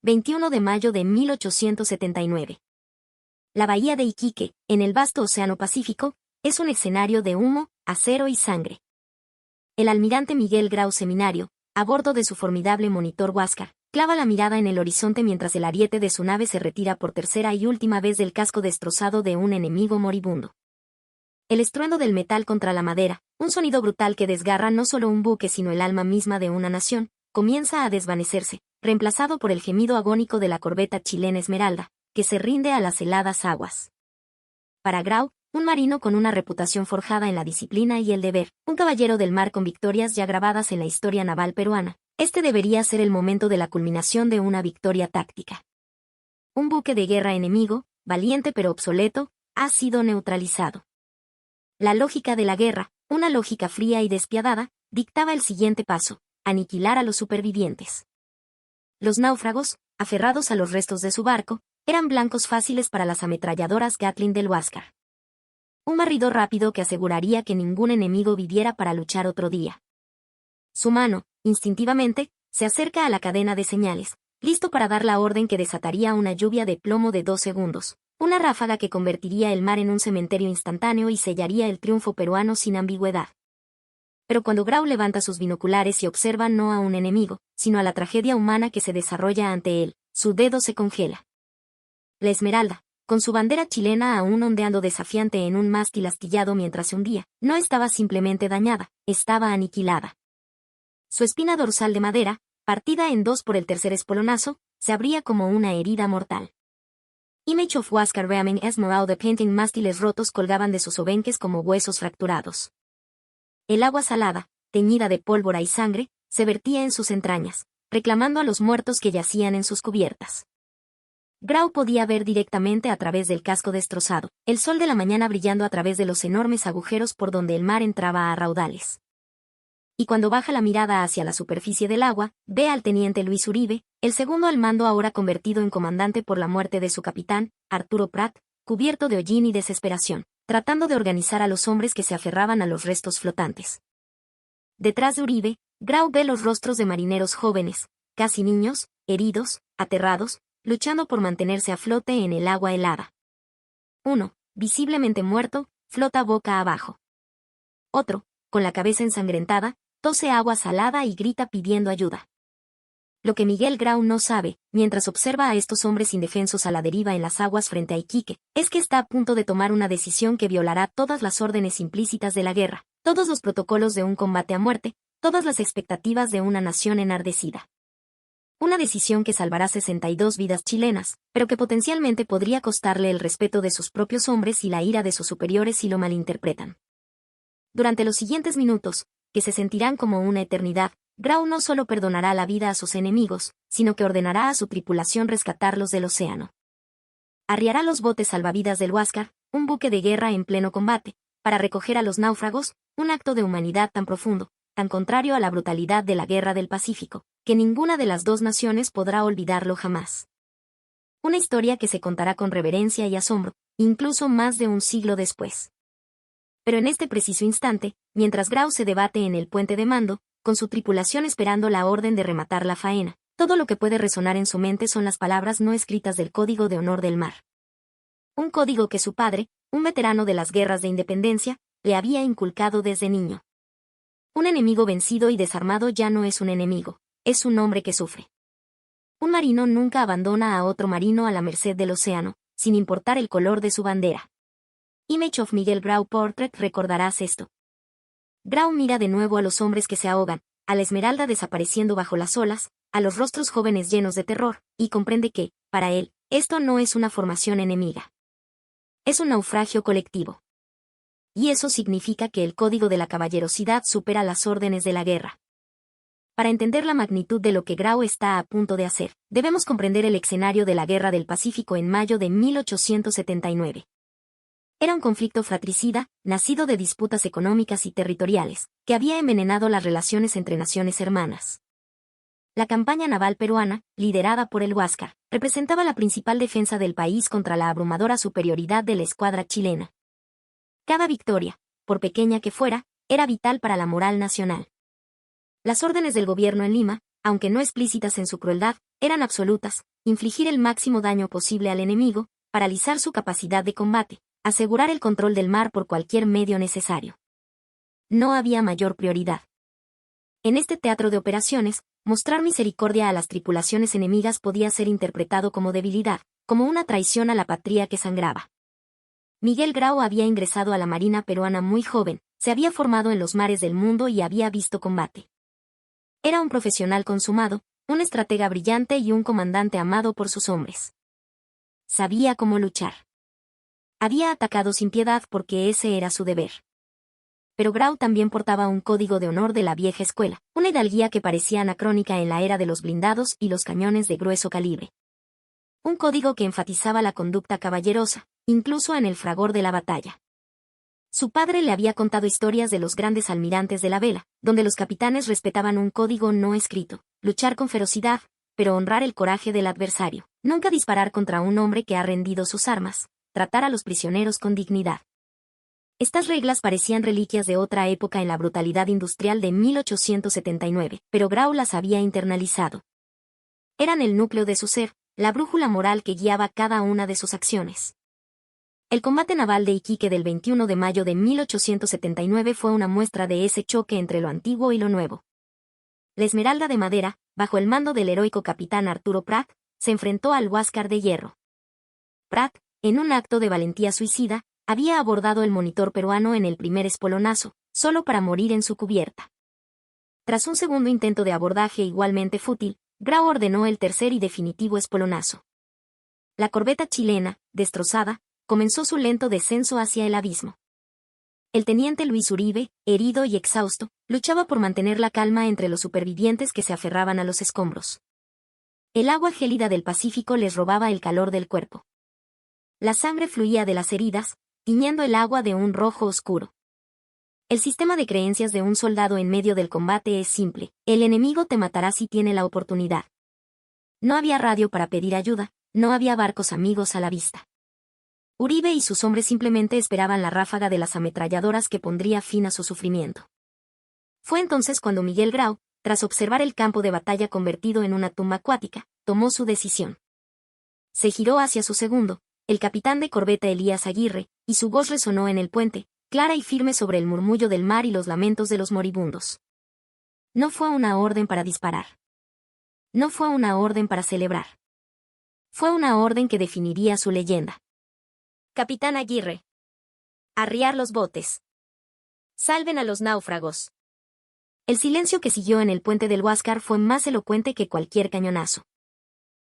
21 de mayo de 1879. La bahía de Iquique, en el vasto Océano Pacífico, es un escenario de humo, acero y sangre. El almirante Miguel Grau Seminario, a bordo de su formidable monitor Huáscar, clava la mirada en el horizonte mientras el ariete de su nave se retira por tercera y última vez del casco destrozado de un enemigo moribundo. El estruendo del metal contra la madera, un sonido brutal que desgarra no solo un buque sino el alma misma de una nación, comienza a desvanecerse, reemplazado por el gemido agónico de la corbeta chilena Esmeralda, que se rinde a las heladas aguas. Para Grau, un marino con una reputación forjada en la disciplina y el deber, un caballero del mar con victorias ya grabadas en la historia naval peruana, este debería ser el momento de la culminación de una victoria táctica. Un buque de guerra enemigo, valiente pero obsoleto, ha sido neutralizado. La lógica de la guerra, una lógica fría y despiadada, dictaba el siguiente paso: aniquilar a los supervivientes. Los náufragos, aferrados a los restos de su barco, eran blancos fáciles para las ametralladoras Gatling del Huáscar. Un barrido rápido que aseguraría que ningún enemigo viviera para luchar otro día. Su mano, instintivamente, se acerca a la cadena de señales, listo para dar la orden que desataría una lluvia de plomo de 2 segundos, una ráfaga que convertiría el mar en un cementerio instantáneo y sellaría el triunfo peruano sin ambigüedad. Pero cuando Grau levanta sus binoculares y observa no a un enemigo, sino a la tragedia humana que se desarrolla ante él, su dedo se congela. La Esmeralda, con su bandera chilena aún ondeando desafiante en un mástil astillado mientras se hundía, no estaba simplemente dañada, estaba aniquilada. Su espina dorsal de madera, partida en dos por el tercer espolonazo, se abría como una herida mortal. Image of Huáscar Ramming Esmeralda de painting mástiles rotos colgaban de sus obenques como huesos fracturados. El agua salada, teñida de pólvora y sangre, se vertía en sus entrañas, reclamando a los muertos que yacían en sus cubiertas. Grau podía ver directamente a través del casco destrozado, el sol de la mañana brillando a través de los enormes agujeros por donde el mar entraba a raudales. Y cuando baja la mirada hacia la superficie del agua, ve al teniente Luis Uribe, el segundo al mando ahora convertido en comandante por la muerte de su capitán, Arturo Prat, cubierto de hollín y desesperación, tratando de organizar a los hombres que se aferraban a los restos flotantes. Detrás de Uribe, Grau ve los rostros de marineros jóvenes, casi niños, heridos, aterrados, luchando por mantenerse a flote en el agua helada. Uno, visiblemente muerto, flota boca abajo. Otro, con la cabeza ensangrentada, tose agua salada y grita pidiendo ayuda. Lo que Miguel Grau no sabe, mientras observa a estos hombres indefensos a la deriva en las aguas frente a Iquique, es que está a punto de tomar una decisión que violará todas las órdenes implícitas de la guerra, todos los protocolos de un combate a muerte, todas las expectativas de una nación enardecida. Una decisión que salvará 62 vidas chilenas, pero que potencialmente podría costarle el respeto de sus propios hombres y la ira de sus superiores si lo malinterpretan. Durante los siguientes minutos, que se sentirán como una eternidad, Grau no solo perdonará la vida a sus enemigos, sino que ordenará a su tripulación rescatarlos del océano. Arriará los botes salvavidas del Huáscar, un buque de guerra en pleno combate, para recoger a los náufragos, un acto de humanidad tan profundo, tan contrario a la brutalidad de la Guerra del Pacífico, que ninguna de las dos naciones podrá olvidarlo jamás. Una historia que se contará con reverencia y asombro, incluso más de un siglo después. Pero en este preciso instante, mientras Grau se debate en el puente de mando, con su tripulación esperando la orden de rematar la faena, todo lo que puede resonar en su mente son las palabras no escritas del Código de Honor del Mar. Un código que su padre, un veterano de las guerras de independencia, le había inculcado desde niño. Un enemigo vencido y desarmado ya no es un enemigo, es un hombre que sufre. Un marino nunca abandona a otro marino a la merced del océano, sin importar el color de su bandera. Image of Miguel Grau Portrait. Recordarás esto. Grau mira de nuevo a los hombres que se ahogan, a la Esmeralda desapareciendo bajo las olas, a los rostros jóvenes llenos de terror, y comprende que, para él, esto no es una formación enemiga. Es un naufragio colectivo. Y eso significa que el código de la caballerosidad supera las órdenes de la guerra. Para entender la magnitud de lo que Grau está a punto de hacer, debemos comprender el escenario de la Guerra del Pacífico en mayo de 1879. Era un conflicto fratricida, nacido de disputas económicas y territoriales, que había envenenado las relaciones entre naciones hermanas. La campaña naval peruana, liderada por el Huáscar, representaba la principal defensa del país contra la abrumadora superioridad de la escuadra chilena. Cada victoria, por pequeña que fuera, era vital para la moral nacional. Las órdenes del gobierno en Lima, aunque no explícitas en su crueldad, eran absolutas, infligir el máximo daño posible al enemigo, paralizar su capacidad de combate, asegurar el control del mar por cualquier medio necesario. No había mayor prioridad. En este teatro de operaciones, mostrar misericordia a las tripulaciones enemigas podía ser interpretado como debilidad, como una traición a la patria que sangraba. Miguel Grau había ingresado a la Marina peruana muy joven, se había formado en los mares del mundo y había visto combate. Era un profesional consumado, un estratega brillante y un comandante amado por sus hombres. Sabía cómo luchar. Había atacado sin piedad porque ese era su deber. Pero Grau también portaba un código de honor de la vieja escuela, una hidalguía que parecía anacrónica en la era de los blindados y los cañones de grueso calibre. Un código que enfatizaba la conducta caballerosa, incluso en el fragor de la batalla. Su padre le había contado historias de los grandes almirantes de la vela, donde los capitanes respetaban un código no escrito, luchar con ferocidad, pero honrar el coraje del adversario, nunca disparar contra un hombre que ha rendido sus armas, tratar a los prisioneros con dignidad. Estas reglas parecían reliquias de otra época en la brutalidad industrial de 1879, pero Grau las había internalizado. Eran el núcleo de su ser, la brújula moral que guiaba cada una de sus acciones. El combate naval de Iquique del 21 de mayo de 1879 fue una muestra de ese choque entre lo antiguo y lo nuevo. La Esmeralda de Madera, bajo el mando del heroico capitán Arturo Prat, se enfrentó al Huáscar de Hierro. Prat, en un acto de valentía suicida, había abordado el monitor peruano en el primer espolonazo, solo para morir en su cubierta. Tras un segundo intento de abordaje igualmente fútil, Grau ordenó el tercer y definitivo espolonazo. La corbeta chilena, destrozada, comenzó su lento descenso hacia el abismo. El teniente Luis Uribe, herido y exhausto, luchaba por mantener la calma entre los supervivientes que se aferraban a los escombros. El agua gélida del Pacífico les robaba el calor del cuerpo. La sangre fluía de las heridas, tiñendo el agua de un rojo oscuro. El sistema de creencias de un soldado en medio del combate es simple: el enemigo te matará si tiene la oportunidad. No había radio para pedir ayuda, no había barcos amigos a la vista. Uribe y sus hombres simplemente esperaban la ráfaga de las ametralladoras que pondría fin a su sufrimiento. Fue entonces cuando Miguel Grau, tras observar el campo de batalla convertido en una tumba acuática, tomó su decisión. Se giró hacia su segundo, el capitán de corbeta Elías Aguirre, y su voz resonó en el puente, clara y firme sobre el murmullo del mar y los lamentos de los moribundos. No fue una orden para disparar. No fue una orden para celebrar. Fue una orden que definiría su leyenda. Capitán Aguirre. Arriar los botes. Salven a los náufragos. El silencio que siguió en el puente del Huáscar fue más elocuente que cualquier cañonazo.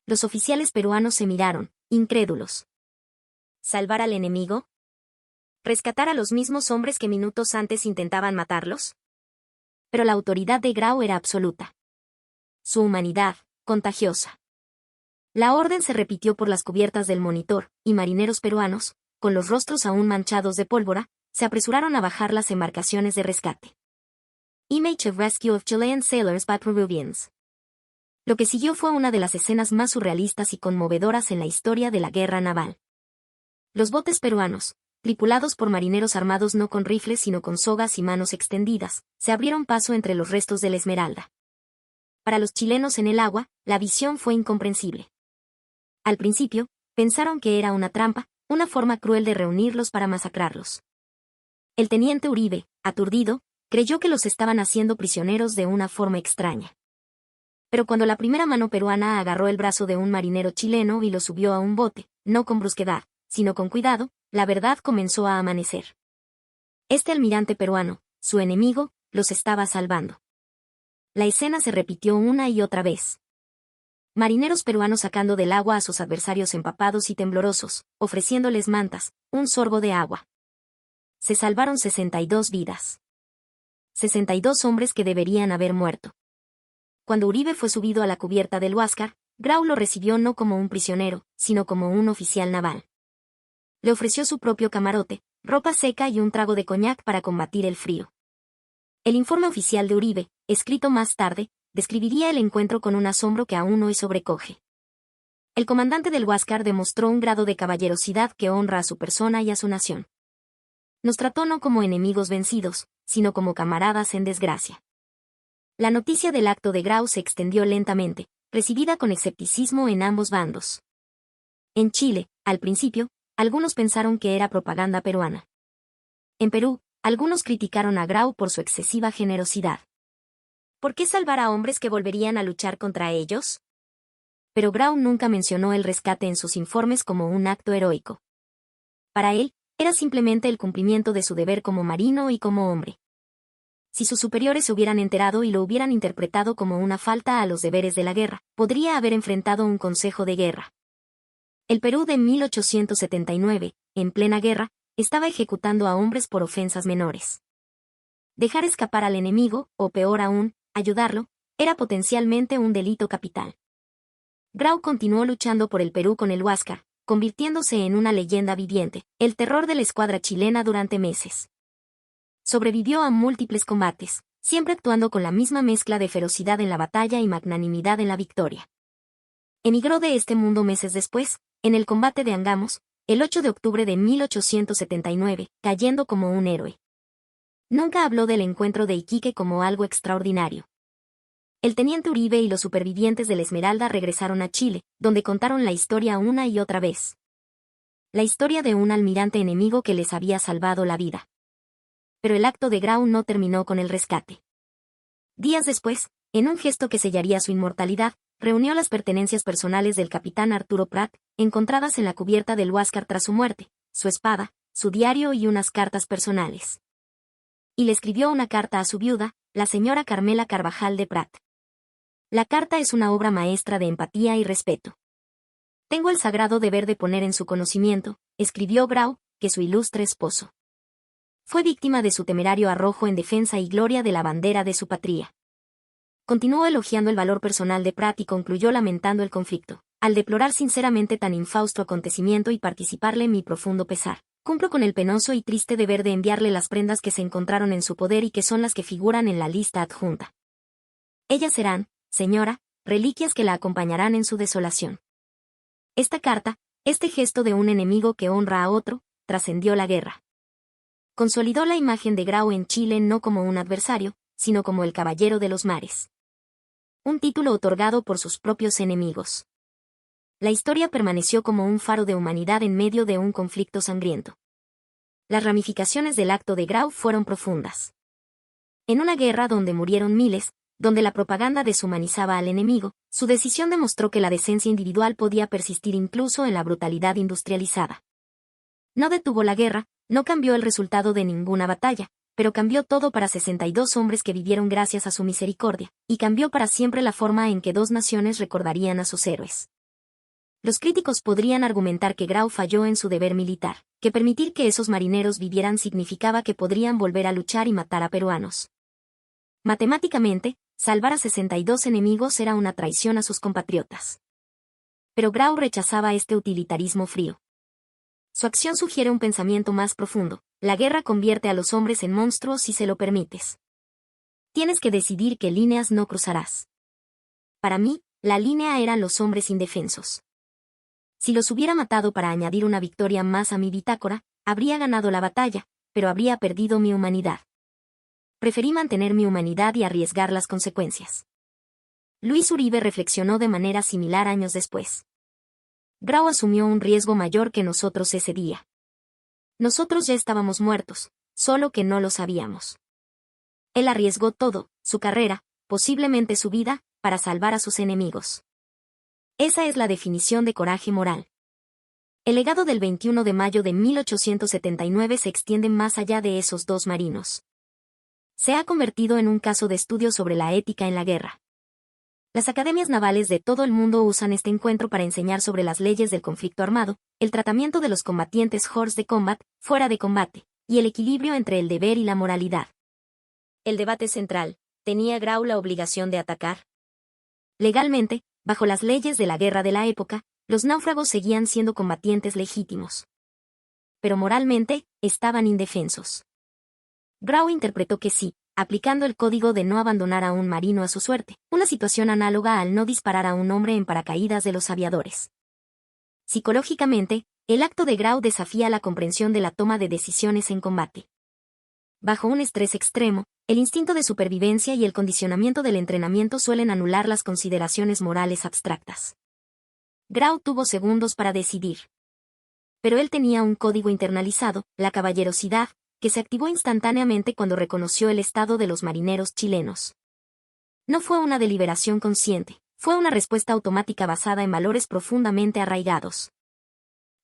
Los oficiales peruanos se miraron, incrédulos. ¿Salvar al enemigo? ¿Rescatar a los mismos hombres que minutos antes intentaban matarlos? Pero la autoridad de Grau era absoluta. Su humanidad, contagiosa. La orden se repitió por las cubiertas del monitor, y marineros peruanos, con los rostros aún manchados de pólvora, se apresuraron a bajar las embarcaciones de rescate. Image of Rescue of Chilean Sailors by Peruvians. Lo que siguió fue una de las escenas más surrealistas y conmovedoras en la historia de la guerra naval. Los botes peruanos, tripulados por marineros armados no con rifles sino con sogas y manos extendidas, se abrieron paso entre los restos de la Esmeralda. Para los chilenos en el agua, la visión fue incomprensible. Al principio, pensaron que era una trampa, una forma cruel de reunirlos para masacrarlos. El teniente Uribe, aturdido, creyó que los estaban haciendo prisioneros de una forma extraña. Pero cuando la primera mano peruana agarró el brazo de un marinero chileno y lo subió a un bote, no con brusquedad, sino con cuidado, la verdad comenzó a amanecer. Este almirante peruano, su enemigo, los estaba salvando. La escena se repitió una y otra vez. Marineros peruanos sacando del agua a sus adversarios empapados y temblorosos, ofreciéndoles mantas, un sorbo de agua. Se salvaron 62 vidas. 62 hombres que deberían haber muerto. Cuando Uribe fue subido a la cubierta del Huáscar, Grau lo recibió no como un prisionero, sino como un oficial naval. Le ofreció su propio camarote, ropa seca y un trago de coñac para combatir el frío. El informe oficial de Uribe, escrito más tarde, describiría el encuentro con un asombro que aún hoy sobrecoge. El comandante del Huáscar demostró un grado de caballerosidad que honra a su persona y a su nación. Nos trató no como enemigos vencidos, sino como camaradas en desgracia. La noticia del acto de Grau se extendió lentamente, recibida con escepticismo en ambos bandos. En Chile, al principio, algunos pensaron que era propaganda peruana. En Perú, algunos criticaron a Grau por su excesiva generosidad. ¿Por qué salvar a hombres que volverían a luchar contra ellos? Pero Grau nunca mencionó el rescate en sus informes como un acto heroico. Para él, era simplemente el cumplimiento de su deber como marino y como hombre. Si sus superiores se hubieran enterado y lo hubieran interpretado como una falta a los deberes de la guerra, podría haber enfrentado un consejo de guerra. El Perú de 1879, en plena guerra, estaba ejecutando a hombres por ofensas menores. Dejar escapar al enemigo, o peor aún, ayudarlo, era potencialmente un delito capital. Grau continuó luchando por el Perú con el Huáscar, convirtiéndose en una leyenda viviente, el terror de la escuadra chilena durante meses. Sobrevivió a múltiples combates, siempre actuando con la misma mezcla de ferocidad en la batalla y magnanimidad en la victoria. Emigró de este mundo meses después, en el combate de Angamos, el 8 de octubre de 1879, cayendo como un héroe. Nunca habló del encuentro de Iquique como algo extraordinario. El teniente Uribe y los supervivientes del Esmeralda regresaron a Chile, donde contaron la historia una y otra vez. La historia de un almirante enemigo que les había salvado la vida. Pero el acto de Grau no terminó con el rescate. Días después, en un gesto que sellaría su inmortalidad, reunió las pertenencias personales del capitán Arturo Prat, encontradas en la cubierta del Huáscar tras su muerte, su espada, su diario y unas cartas personales. Y le escribió una carta a su viuda, la señora Carmela Carvajal de Prat. La carta es una obra maestra de empatía y respeto. Tengo el sagrado deber de poner en su conocimiento, escribió Grau, que su ilustre esposo fue víctima de su temerario arrojo en defensa y gloria de la bandera de su patria. Continuó elogiando el valor personal de Prat y concluyó lamentando el conflicto. Al deplorar sinceramente tan infausto acontecimiento y participarle mi profundo pesar, cumplo con el penoso y triste deber de enviarle las prendas que se encontraron en su poder y que son las que figuran en la lista adjunta. Ellas serán, señora, reliquias que la acompañarán en su desolación. Esta carta, este gesto de un enemigo que honra a otro, trascendió la guerra. Consolidó la imagen de Grau en Chile no como un adversario, sino como el caballero de los mares. Un título otorgado por sus propios enemigos. La historia permaneció como un faro de humanidad en medio de un conflicto sangriento. Las ramificaciones del acto de Grau fueron profundas. En una guerra donde murieron miles, donde la propaganda deshumanizaba al enemigo, su decisión demostró que la decencia individual podía persistir incluso en la brutalidad industrializada. No detuvo la guerra, no cambió el resultado de ninguna batalla, pero cambió todo para 62 hombres que vivieron gracias a su misericordia, y cambió para siempre la forma en que dos naciones recordarían a sus héroes. Los críticos podrían argumentar que Grau falló en su deber militar, que permitir que esos marineros vivieran significaba que podrían volver a luchar y matar a peruanos. Matemáticamente, salvar a 62 enemigos era una traición a sus compatriotas. Pero Grau rechazaba este utilitarismo frío. Su acción sugiere un pensamiento más profundo. La guerra convierte a los hombres en monstruos si se lo permites. Tienes que decidir qué líneas no cruzarás. Para mí, la línea eran los hombres indefensos. Si los hubiera matado para añadir una victoria más a mi bitácora, habría ganado la batalla, pero habría perdido mi humanidad. Preferí mantener mi humanidad y arriesgar las consecuencias. Luis Uribe reflexionó de manera similar años después. Grau asumió un riesgo mayor que nosotros ese día. Nosotros ya estábamos muertos, solo que no lo sabíamos. Él arriesgó todo, su carrera, posiblemente su vida, para salvar a sus enemigos. Esa es la definición de coraje moral. El legado del 21 de mayo de 1879 se extiende más allá de esos dos marinos. Se ha convertido en un caso de estudio sobre la ética en la guerra. Las academias navales de todo el mundo usan este encuentro para enseñar sobre las leyes del conflicto armado, el tratamiento de los combatientes hors de combat, fuera de combate, y el equilibrio entre el deber y la moralidad. El debate central, ¿tenía Grau la obligación de atacar? Legalmente, bajo las leyes de la guerra de la época, los náufragos seguían siendo combatientes legítimos. Pero moralmente, estaban indefensos. Grau interpretó que sí, aplicando el código de no abandonar a un marino a su suerte, una situación análoga al no disparar a un hombre en paracaídas de los aviadores. Psicológicamente, el acto de Grau desafía la comprensión de la toma de decisiones en combate. Bajo un estrés extremo, el instinto de supervivencia y el condicionamiento del entrenamiento suelen anular las consideraciones morales abstractas. Grau tuvo segundos para decidir. Pero él tenía un código internalizado, la caballerosidad, que se activó instantáneamente cuando reconoció el estado de los marineros chilenos. No fue una deliberación consciente, fue una respuesta automática basada en valores profundamente arraigados.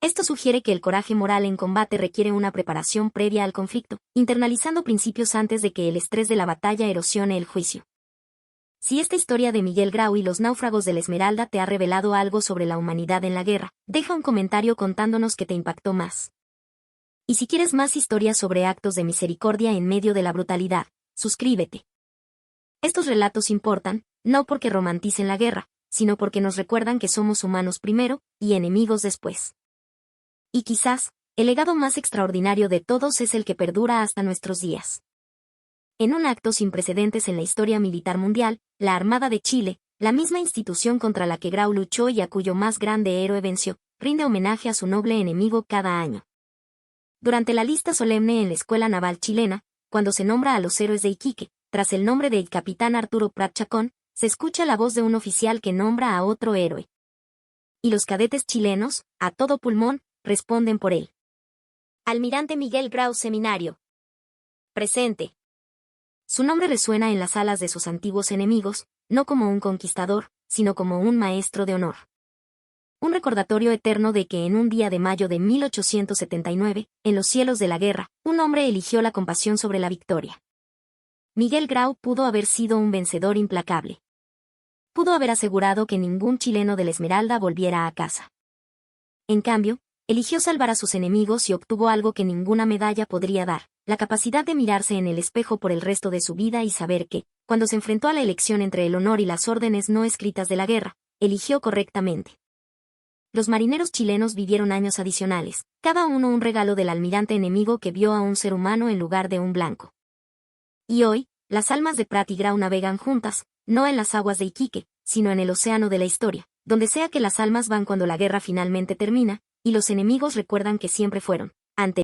Esto sugiere que el coraje moral en combate requiere una preparación previa al conflicto, internalizando principios antes de que el estrés de la batalla erosione el juicio. Si esta historia de Miguel Grau y los náufragos de la Esmeralda te ha revelado algo sobre la humanidad en la guerra, deja un comentario contándonos qué te impactó más. Y si quieres más historias sobre actos de misericordia en medio de la brutalidad, suscríbete. Estos relatos importan, no porque romanticen la guerra, sino porque nos recuerdan que somos humanos primero, y enemigos después. Y quizás, el legado más extraordinario de todos es el que perdura hasta nuestros días. En un acto sin precedentes en la historia militar mundial, la Armada de Chile, la misma institución contra la que Grau luchó y a cuyo más grande héroe venció, rinde homenaje a su noble enemigo cada año. Durante la lista solemne en la Escuela Naval Chilena, cuando se nombra a los héroes de Iquique, tras el nombre del capitán Arturo Prat Chacón, se escucha la voz de un oficial que nombra a otro héroe. Y los cadetes chilenos, a todo pulmón, responden por él. Almirante Miguel Grau Seminario. Presente. Su nombre resuena en las alas de sus antiguos enemigos, no como un conquistador, sino como un maestro de honor. Un recordatorio eterno de que en un día de mayo de 1879, en los cielos de la guerra, un hombre eligió la compasión sobre la victoria. Miguel Grau pudo haber sido un vencedor implacable. Pudo haber asegurado que ningún chileno de la Esmeralda volviera a casa. En cambio, eligió salvar a sus enemigos y obtuvo algo que ninguna medalla podría dar, la capacidad de mirarse en el espejo por el resto de su vida y saber que, cuando se enfrentó a la elección entre el honor y las órdenes no escritas de la guerra, eligió correctamente. Los marineros chilenos vivieron años adicionales, cada uno un regalo del almirante enemigo que vio a un ser humano en lugar de un blanco. Y hoy, las almas de Prat y Grau navegan juntas, no en las aguas de Iquique, sino en el océano de la historia, donde sea que las almas van cuando la guerra finalmente termina, y los enemigos recuerdan que siempre fueron, ante